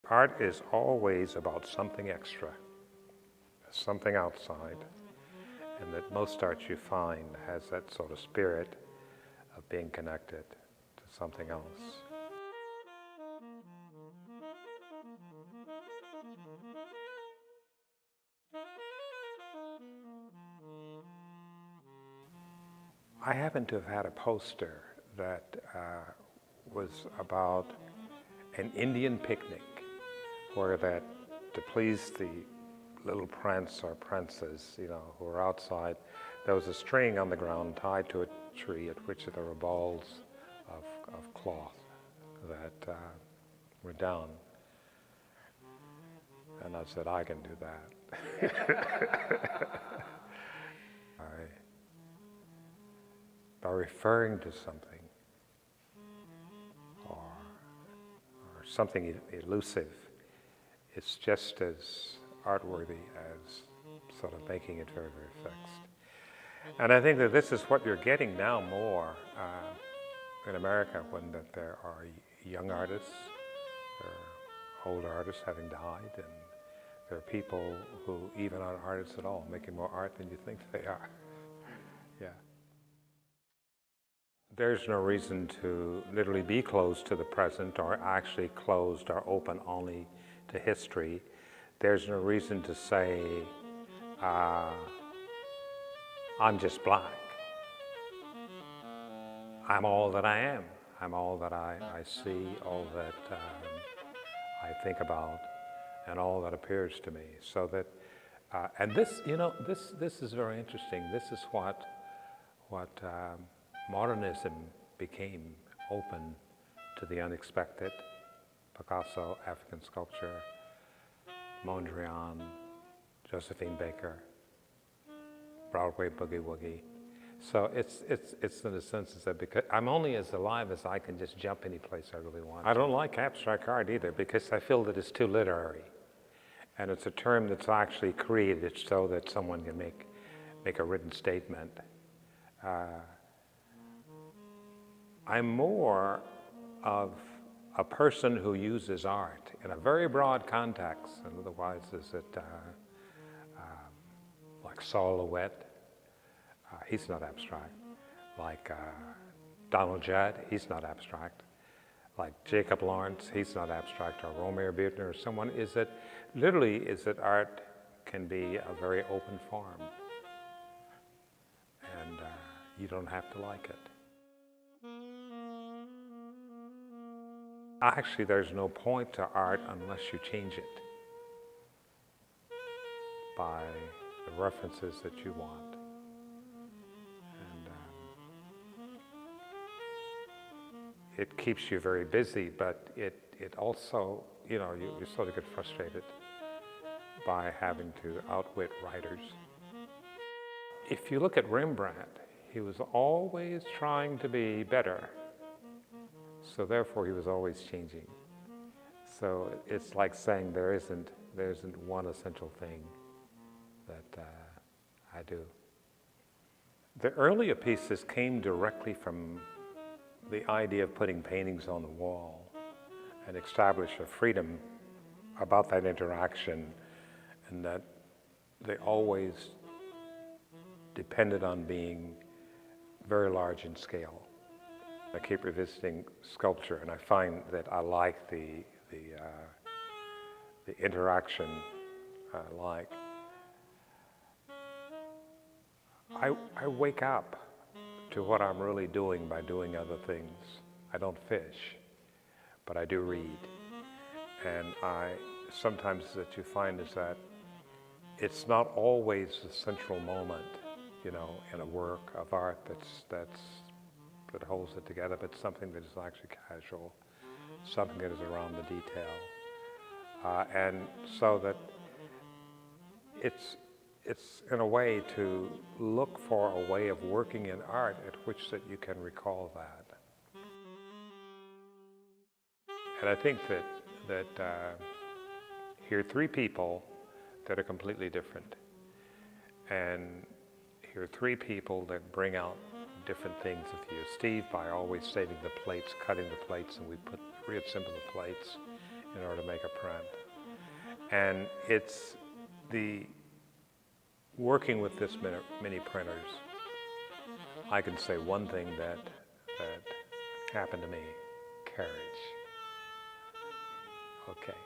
art is always about something extra, something outside, and that most art you find has that sort of spirit of being connected to something else. I happen to have had a poster that was about an Indian picnic where that, to please the little prince or princess, who were outside, there was a string on the ground tied to a tree at which there were balls of cloth that were down. And I said, I can do that. By referring to something or something elusive, it's just as artworthy as sort of making it very, very fixed. And I think that this is what you're getting now more in America, when that there are young artists, there are older artists having died, and there are people who even aren't artists at all, making more art than you think they are. Yeah. There's no reason to literally be closed to the present, or actually closed or open only to history. There's no reason to say, I'm just black. I'm all that I am. I'm all that I see, all that I think about, and all that appears to me. So that, and this, this is very interesting. This is what modernism became, open to the unexpected. Picasso, African sculpture, Mondrian, Josephine Baker, Broadway boogie woogie. So it's in the sense that because I'm only as alive as I can just jump any place I really want. I don't like abstract art either, because I feel that it's too literary, and it's a term that's actually created so that someone can make a written statement. I'm more of a person who uses art in a very broad context, and otherwise is it like Saul Lewitt, he's not abstract. Like Donald Judd, he's not abstract. Like Jacob Lawrence, he's not abstract. Or Romeo Buechner, or someone, is that art can be a very open form, and you don't have to like it. Actually, there's no point to art unless you change it by the references that you want. And it keeps you very busy, but it also, you sort of get frustrated by having to outwit writers. If you look at Rembrandt, he was always trying to be better. So therefore, he was always changing. So it's like saying there isn't one essential thing that I do. The earlier pieces came directly from the idea of putting paintings on the wall and establish a freedom about that interaction, and that they always depended on being very large in scale. I keep revisiting sculpture, and I find that I like the interaction. I wake up to what I'm really doing by doing other things. I don't fish, but I do read. And sometimes that you find is that it's not always the central moment, in a work of art that holds it together, but something that is actually casual, something that is around the detail. And so that it's in a way to look for a way of working in art at which that you can recall that. And I think that here are three people that are completely different. And here are three people that bring out different things of you. Steve, by always saving the plates, cutting the plates, and we reassemble the plates in order to make a print. And it's the working with this many printers, I can say one thing that happened to me: courage. Okay.